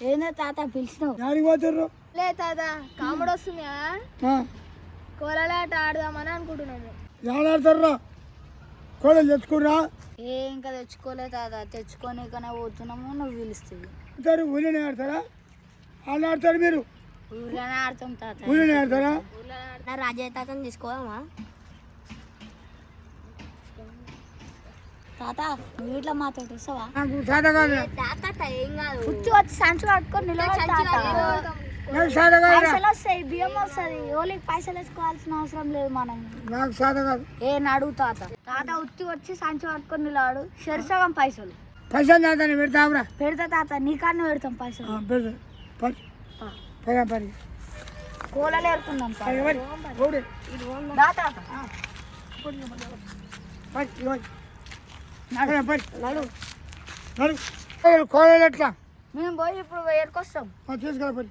ఏందో తాత పిలిచినావు? దానికి పోతుర్రు లే తాత కామెడీ వస్తుందా? కోలలాట ఆడదామని అనుకుంటున్నాము. ఆడతారా కోడలు తెచ్చుకుర్రా? ఇంకా తెచ్చుకోలే తాత, తెచ్చుకోనికనే పోతున్నాము. నువ్వు పిలుస్తుంది. ఊళ్ళోనే ఆడతారా? వాళ్ళు ఆడతారు, మీరు ఊర్లోనే ఆడతాం తాత. ఊళ్ళోనే ఆడతారా? రాజయ్య తాతని తీసుకోదామా? తాత నువ్వు ఇట్లా మాతోటి వస్తావా? నాకు సాధ కాదు, ఏం కాదు, పుట్టి వచ్చి సంచి కట్టుకొని పైసలు వస్తాయి, బియ్యం వస్తుంది. ఓలికి పైసలు వేసుకోవాల్సిన అవసరం లేదు మనం. నాకు సాధ కాదు. నడువు తాత. తాత ఉత్తి వచ్చి సంచి కట్టుకొని నిలవాడు. సరిసగం పైసలు పైసలు దాన్ని పెడతావురా? పెడతా తాత, నీకాన్ని పెడతాం పైసలు. పరి కోలలు ఏరుకుందాం తాత. కోడలు ఎట్లా? మేము పోయి ఇప్పుడు ఏరుకొస్తాం. తీసుకెళ్ళ పరి,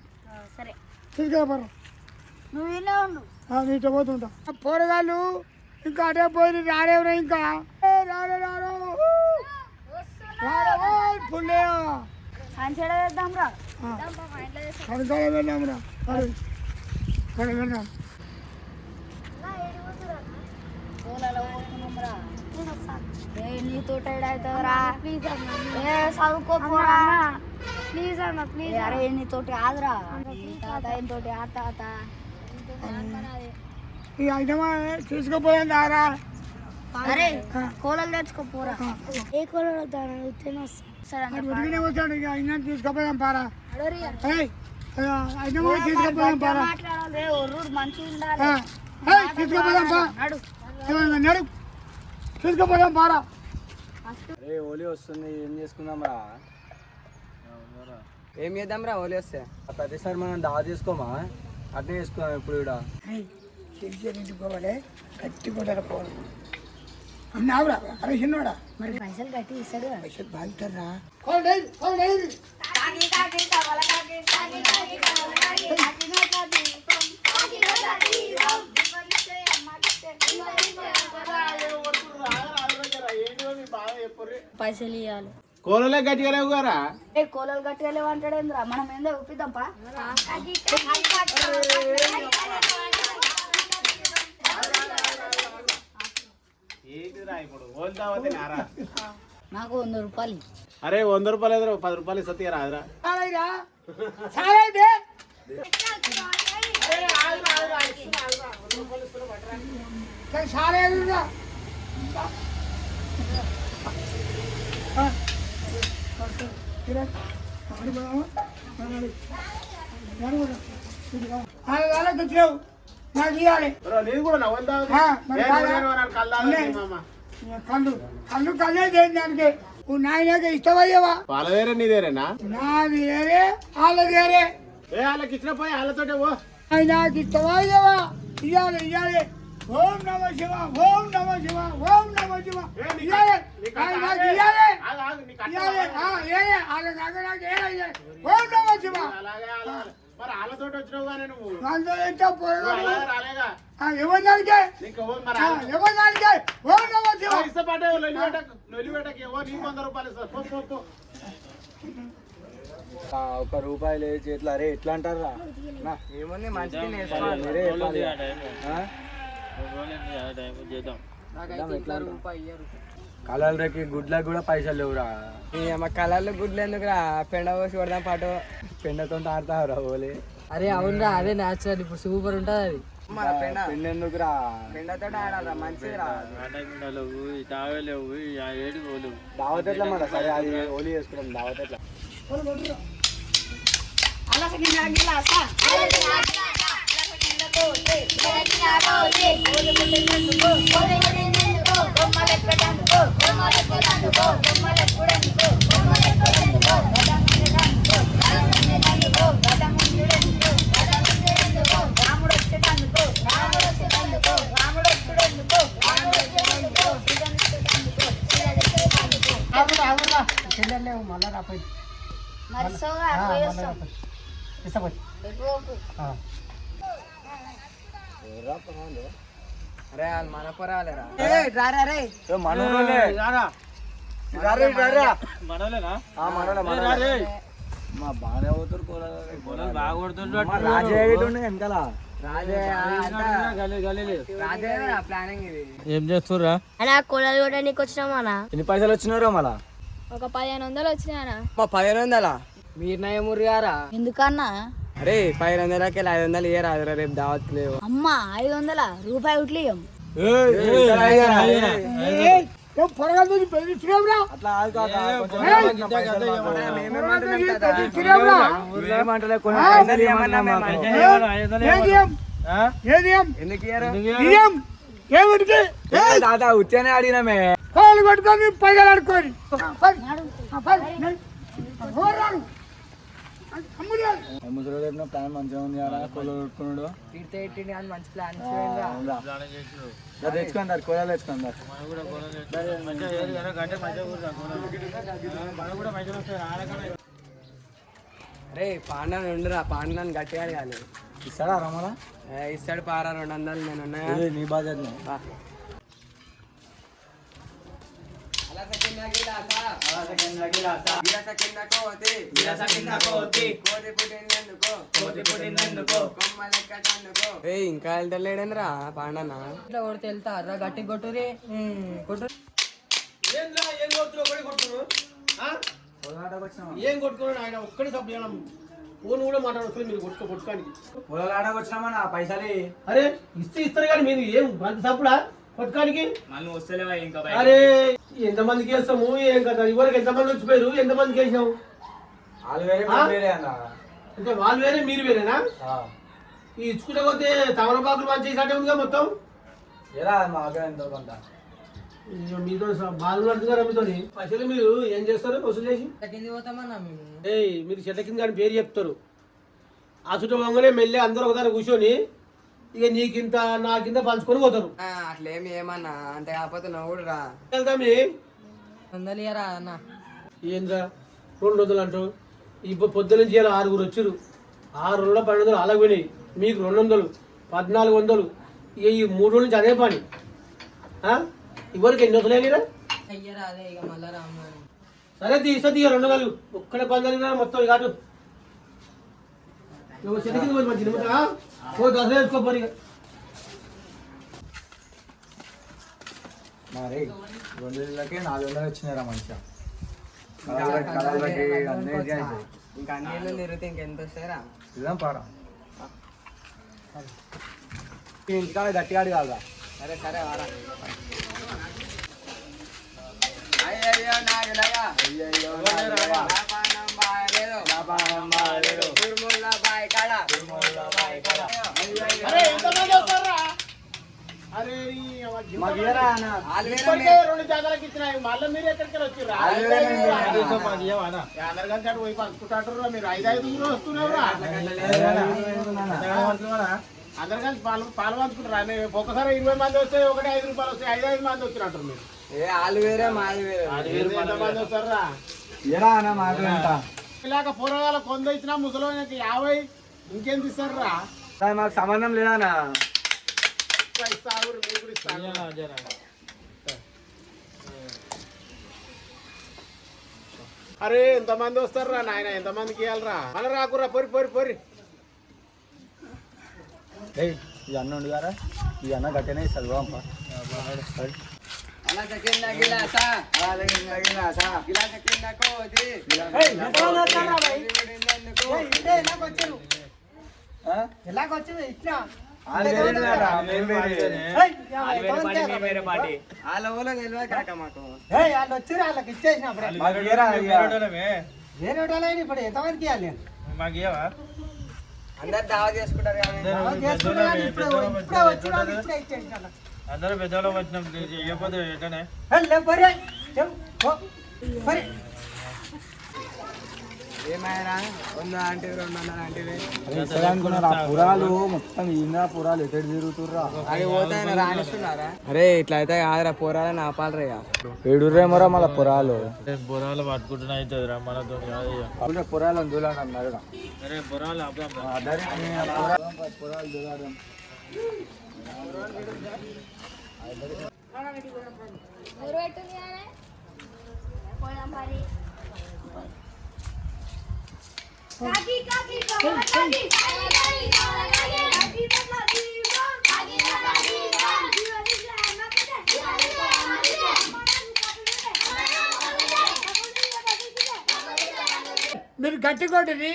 సరే తీసుకెళ్ళ పరు. నువ్వు ఇలా ఉండు. నీతో పోతుంటా. పోరగాళ్ళు ఇంకా అటే పోయి రారేవరా? ఇంకా రారే రారు పుల్లే సంచి వేద్దాం రా. కడకాయ వెళ్ళామురా. వెళ్ళాం. నీతో అవుతావురా? చదువుకోపోరా ప్లీజ్ అన్న, ప్లీజ్. అరే నీతోటి ఆదురా తాత, ఇంతోటి ఆ తాత. ఈ ఐటమా తీసుకుపోయాం దారా. అరే కోలలు తెచ్చుకోపోరా. ఏ కోలలు ఉడికినే వచ్చాడు. ఇక అయినా తీసుకుపోయాం పారా. ఐటమా తీసుకుపోయాం పారా. మంచిగా ఉండాలి. తీసుకుపోయాం పా. నడు తీసుకుపోయాం పారా. అరే హోలీ వస్తుంది, ఏం చేసుకుందాం రా? ఏం చేద్దాం రా హోలీ వస్తే? ప్రతిసారి మనం దావా చేసుకోమా? అట్నే చేసుకున్నాం ఇప్పుడు కూడా. ఇంటికి పోవాలి, గట్టి కొట్టాలి పోవాలి. అన్నావురా? అరే చిన్నోడా, మరి పైసలు కట్టి ఇస్తాడు. పైసలు బాగుతారా? పైసలు ఇవ్వాలి. కోలలే గట్టిగా లేవు గారా? కోలలు గట్టిగా లేవు అంటాడేంద్రా? మనం ఏందో ఒప్పిద్దాంపా. నాకు 100 రూపాయలు. అరే 100 రూపాయలు ఎదురు 10 రూపాయలు సత్య రాదురా? నాకు ఇవ్వాలి. నేను కూడా కళ్ళు కళ్ళు కళ్ళే దేని దానికి. నువ్వు నాయనకి ఇష్టమయ్యావా? పాల వేరే నీదేరేనా? నాది వేరే వాళ్ళది వేరే. వాళ్ళకి ఇచ్చిన పోయి వాళ్ళతోటే పో. నాకు ఇష్టమయ్యావా? ఇవ్వాలి ఇవ్వాలి. ఓం నమ శివ, ఓం నమ శివ, ఓం నమ శివ. ఇవ్వాలి నాకు ఇవ్వాలి. ఓం నమ శివ. మరి వాళ్ళతోటి వచ్చినావు కానీ నువ్వు దాంతో ఎంత రాలేగా? ఎవరి దానికే ఎవరి దానికే ఓం నమ శివ. ఇష్టపడే లొలివేటకి ఎవరు నీకు 100 రూపాయలు ఇస్తారు. ఒక రూపాయి లేదు చేతిలో. అరే ఎట్లా అంటారా? ఏముంది మంచిగా కలర్లకి గుడ్లకు కూడా పైసలు లేవురా. కలర్లు గుడ్లు ఎందుకురా? పెండ పోసి కొడదాం పాటు. పెండతో ఆడతావురా హోలీ? అరే అవునరా, అదే న్యాచురల్. ఇప్పుడు సూపర్ ఉంటుంది అది. పెండ ఎందుకురా? పెండతో ఆడాలరా, మంచిగా దావత్ ఎట్లా మన? సరే అది హోలీ చేసుకుంటాం. దావత్ ఎట్లా? మళ్ళా రాపోయి అరే వాళ్ళు మన పొరాలేరా? రారా రే, మనోళ్ళే. మనోలేనా మా బాగా పోతారు పొలాలు బాగా కొడుతుండ్రు రాజే వెనకాల ప్లానింగ్ ఇది ఏం చేస్తుర్రా అలా కోలాలు కూడా నీకు వచ్చినామా అన్న ఎన్ని పైసలు వచ్చినారో మళ్ళా ఒక 1500 వచ్చినాయన మా 1500 మీరు నయమురు గారా ఎందుకన్నా అరే 500కి 500 ఇయ్యరా రేపు దావత్ లేవు అమ్మా 500 రూపాయి ఉట్లియం పొరగా బెదిరించినావురా అట్లా కాదు కాక, కొంచెం ఏయ్! కొంచెం పైసలు కావాలి. పొరగా బెదిరించినావురా ఏమంటలే, కొన్ని పైసలు ఇవ్వమన్నా మాకు. ఏదియం ఎందుకు ఇయ్యరు? ఇయ్యం ఏమిటికి ఏ తాత ఉత్తిగానే అడిగినామే కాళ్ళు పట్టుకొని పైసలు ఆడుకోని ముసలి చెప్పిన ప్లాన్ మంచిగా ఉంది కదా కోళ్ళు కొట్టుకున్నాడు తిడితే ఎట్టిండి కానీ మంచి ప్లాన్ తెచ్చుకుంటారు కోళ్ళు తెచ్చుకుంటారు రే పాండని ఉండరా పాండని గట్టిగా అడగాలి ఇస్తాడా రమ్మలా ఇస్తాడు పారా 200 నేను ఉన్నాయా నీ బాధ్యత ఇంకా వెళ్తలేడేంద్రా పాండనా ఇట్లా కొడితే వెళ్తారా గట్టి కొట్టురి కొట్టు ఏం కొట్టుకున్నాడు ఆయన ఒక్కడే సబ్బు చేయడం ఫోన్ కూడా మాట్లాడవచ్చు మీరు కొట్టుకోనికి పొలాడాకు వచ్చినామన్నా పైసలు అరే ఇస్తారు కానీ మీరు ఏం అంత సప్పుడా కొట్టుకానికి అరే ఎంతమందికి వేస్తాము ఏం కదా ఇవరకు ఎంతమంది వచ్చిపోయారు ఎంతమందికి వేసినాము అంటే వాళ్ళు వేరే మీరు వేరేనా ఈ ఇచ్చుకుంటే పోతే తమలపాకులు మంచి చేసినట్టే ఉందిగా మొత్తం మీతో బాధలు పడుతున్నారు మీతో పైసలు మీరు ఏం చేస్తారు వసూలు చేసి కింది పోతామన్నా మేము మీరు చెట్ల కింద కానీ పేరు చెప్తారు ఆ చుట్టూ వంగనే మెల్లి అందరూ ఒకదాన్ని కూర్చొని ఇక నీకింత నాకింత పంచుకొని పోతారు అట్లేమి ఏమన్నా అంటే కాకపోతే నువ్వు కూడా రా వెళ్తామే 100 ఇయ్యరా అన్న ఏంద్రా 200 అంటావు ఇప్పుడు పొద్దు నుంచి ఇలా 6 వచ్చారు 6 రోజుల 1200 అలాగ పోయినాయి మీకు 200 1400 ఇక ఈ 3 రోజుల నుంచి అదే పని ఇవరికి ఎన్ని వదిలేరా అయ్యరా అదే ఇక మళ్ళా రాము సరే తీస్తే తీయ 200 ఒక్కడే 10 మొత్తం ఇక అటు చెట్టు కింద పోయి మంచి దసరా వేసుకోపోరు మరి 200కి 400 వచ్చినారా మంచిగా ఇంకా అన్ని ఇళ్ళు తిరిగితే ఇంకెంత వస్తారా ఇదాం పారా ఇంటికాడ గట్టిగా అడగాల సరే సరే వారా అయ్యయ్యో నాగలగా అయ్యయ్యో నాగలగా అరే ఎంతమంది వస్తారా అరే రెండు జాగాలకు ఇచ్చినాయి మళ్ళీ మీరు ఎక్కడికి వచ్చారు అందరు కలిసి అటు పోయి పంచుకుంటారు మీరు 5 వస్తున్నారు అందరు కలిసి పాలు పంచుకుంటారు ఒక్కసారి 20 మంది వస్తే ఒకటి 5 రూపాయలు వస్తాయి 5 మంది వచ్చినట్టు మీరు వాళ్ళు వేరే మాది వేరే ఎంతమంది వస్తారా ఇలాగ పూర్వకాల 100 ఇచ్చినా ముసలోనికి 50 ఇంకేం ఇస్తారా మాకు సంబంధం లేదానా అరే ఎంతమంది వస్తారా నాయన ఎంతమందికి ఇవ్వాలరా మళ్ళీ రాకురా పొరి ఈ అన్న ఉండు గారా ఈ అన్న గట్టినే చదువు అలా కింద గిలాసా అలా కింద గిలాసా గిలాస కింద కోతి ఎలాగొచ్చింది ఇట్లా వాళ్ళు వచ్చి వాళ్ళకి ఇచ్చేసిన వేరే ఇప్పుడు ఎంతమందికి ఇవ్వాలి అందరు దావా చేసుకుంటారు అందరూ పెద్దవాళ్ళు వచ్చినాం ఇవ్వకపోతే ఎట్లనే ఏమైనా 100 అంటే 200 అంటే పురాలు మొత్తం ఈయన పురాలు ఎక్కడ తిరుగుతుర్రా అది పోతాయని రానిస్తున్నారా అరే ఇట్లా అయితే కాదురా పురాలని ఆపాలరా ఏడురేమోరా మళ్ళీ పురాలు బొరాలు పట్టుకుంటున్నా అవుతుందిరా మనతో పురాలు దూలని అన్నారు అరే బొరాలు పురాలు దూలాడం మీరు గట్టి కొట్టింది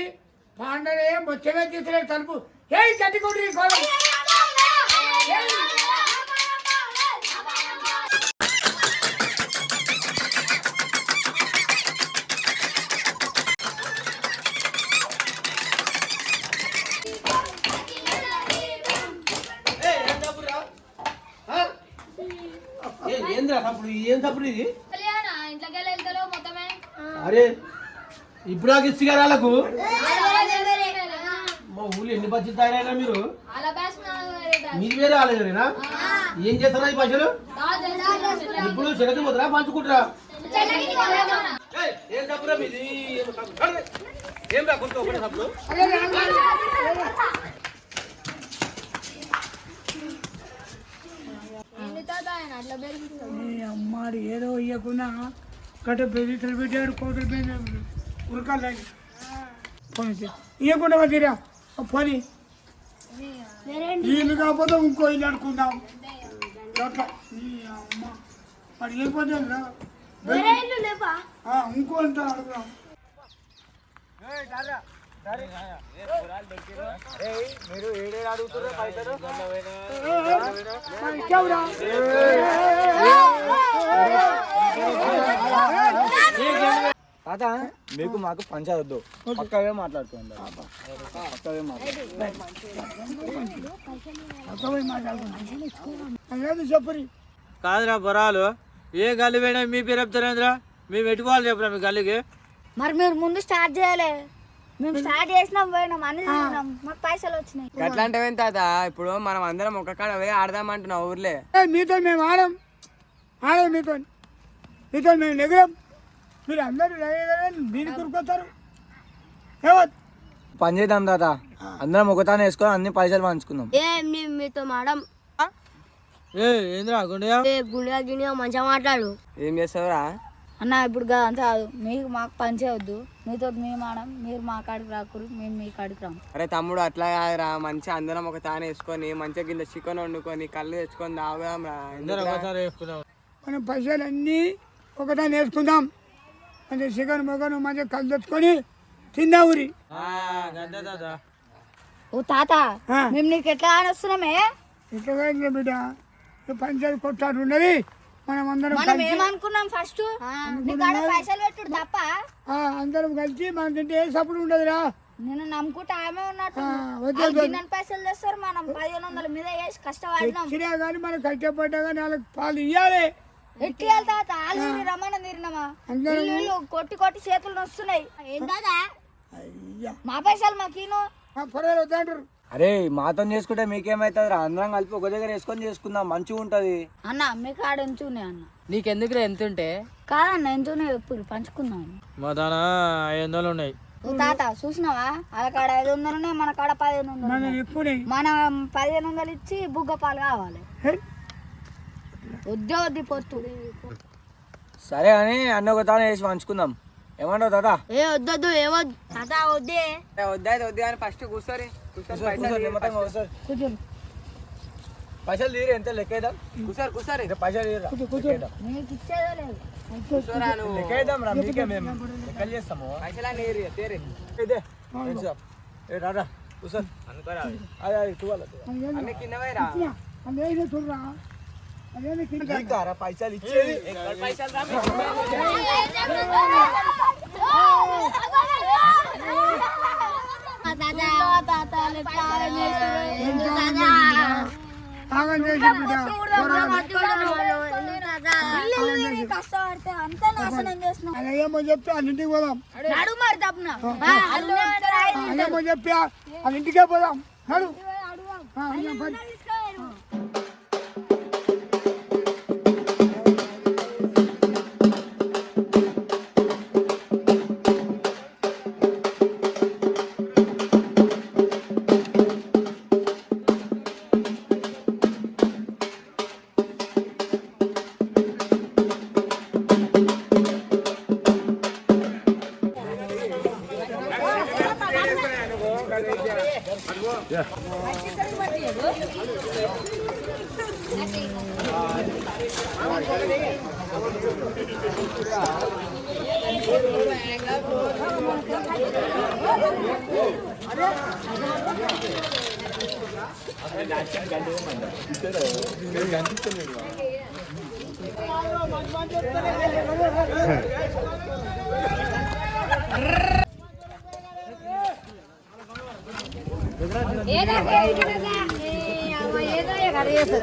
పాండనే ముచ్చమే తీసుకునే తలుపు ఏ గట్టి కొట్టింది కోలం ఏంద్రా తప్పుడు ఏం తప్పుడు ఇది ఇంట్లోకి వెళ్తారో మొత్తమే అరే ఇప్పుడు నాకు సిగారాలకు మా ఊళ్ళో ఎన్ని పచ్చి తయారైనా మీరు మీరు వేరే ఆలేనా ఏం చేస్తారా ఈ పైసలు ఇప్పుడు చెగతి పోతారా పంచుకుంటారా ఏం తప్పురా మీది ఏం రాకుండా ఒకటే తప్పుడు అమ్మాడు ఏదో ఇవ్వకుండా గట్ట బెదిరితలు పెట్టాడు కోతలు పెట్టాడు ఉరకాలి పోనీ ఇవ్వకుండా తీరా పోనీ వీళ్ళు కాకపోతే ఇంకో ఇల్లు అనుకుందాం అట్లా అమ్మ మరి ఇవ్వకపోతే ఇంకో అంతా అడుగుదాం మీరు ఏడేడు అడుగుతారు పైసలు తాత మీకు మాకు పంచవద్దు పక్కవే మాట్లాడుతుంది పక్కవే మాట్లాడుకుందాం చెప్పరి కాదురా పొరాలు ఏ గల్లి పోయినా మీ పేరు చెప్తారేంద్రా మేము పెట్టుకోవాలి చెప్పరా మీ గల్లికి మరి మీరు ముందు స్టార్ట్ చేయాలి మేము స్టార్ట్ చేసినాం పోయినాం అన్ని తిన్నాం మాకు పైసలు వచ్చినాయి అట్లాంటివి తాత ఇప్పుడు మనం అందరం ఒక కాడ పోయి ఆడదామంటున్నాం ఊర్లే మీతో మేము ఆడం మీతో మేము నెగరం మీరు అందరూ మీరు కొనుక్కొస్తారు పని చేద్దాం తాత అందరం ఒకతానే వేసుకొని అన్ని పైసలు పంచుకుందాం మీతో మేడం ఏ ఏంద్రా గుండె గుండె గిన్నె మంచిగా మాట్లాడు ఏం చేస్తావురా అన్న ఇప్పుడు అంత కాదు మీకు మాకు పని చేయొద్దు మీతో మేము ఆడం మీరు మా కాడికి రాకూరు మేము మీ కాడికి రాము అరే తమ్ముడు అట్లా కాదురా మంచిగా అందరం ఒక తానే వేసుకొని మంచిగా కింద చికెన్ వండుకొని కళ్ళు తెచ్చుకొని తాగుదాం రా ఒకసారి వేసుకున్నాం మనం పైసలన్నీ ఒకదాన్ని వేసుకుందాం మంచిగా చికెన్ మొగను మంచిగా కళ్ళు తెచ్చుకొని తిందా ఊరి ఓ తాత మేము నీకు ఎట్లా వస్తున్నామే ఇట్లా బిడ్డ పంచాయతీ కొట్టాడు ఉన్నది మనం అందరం మనం ఏమనుకున్నాం ఫస్ట్ పైసలు పెట్టుడు తప్ప అందరం కలిసి మనం తింటే ఏ సప్పుడు ఉండదురా నేను నమ్ముకుంటే ఆమె ఉన్నట్టు పైసలు తెస్తారు మనం 1500 మీద వేసి కష్టపడినాం ఇచ్చినా కానీ మనం కష్టపడ్డా కానీ వాళ్ళకి పాలు ఇవ్వాలి ఎట్టి తాత వాళ్ళు రమ్మని తిరిగినామా కొట్టి కొట్టి చేతులు నొస్తున్నాయి ఏందా మా పైసలు మాకీను పొరలు వద్దంటారు అరే మాతో చేసుకుంటే మీకేమైతుంది రా అందరం కలిపి ఒక దగ్గర వేసుకొని చేసుకుందాం మంచిగా ఉంటది అన్న మీ కాడ ఎంత ఉన్నాయి అన్న నీకెందుకు ఎంత ఉంటే కాదన్న ఎంత ఉన్నాయి ఎప్పుడు పంచుకుందాం మా దాన 500 ఉన్నాయి తాత చూసినావా వాళ్ళ కాడ 500 ఉన్నాయి మన కాడ 1500 మనం 1500 ఇచ్చి బుగ్గ పాలు కావాలి వద్దే పొత్తు సరే అని అన్న ఒక తానే వేసి పంచుకుందాం ఏమంటావు తాత ఏ వద్దొద్దు ఏవద్దు తాత వద్దే వద్దే అని ఫస్ట్ కూర్చోరి పైసలు తీరు ఎంత లెక్కేద్దాం కూర్చోరు పైసలు తీరా నీకు ఇచ్చేదో లేదు లెక్కేద్దాం రా మీకే మేము లెక్కలు చేస్తాము రారా కూర్చోరు అదే కింద రా పైసలు ఇచ్చేది కష్టపడితే అంతా నాశనం చేస్తున్నాం అలాగేమో చెప్పి అన్నింటికి పోదాం నడు మరి తప్పున అలాగేమో చెప్పి అన్నింటికే పోదాం నడు ఏదో ఏదో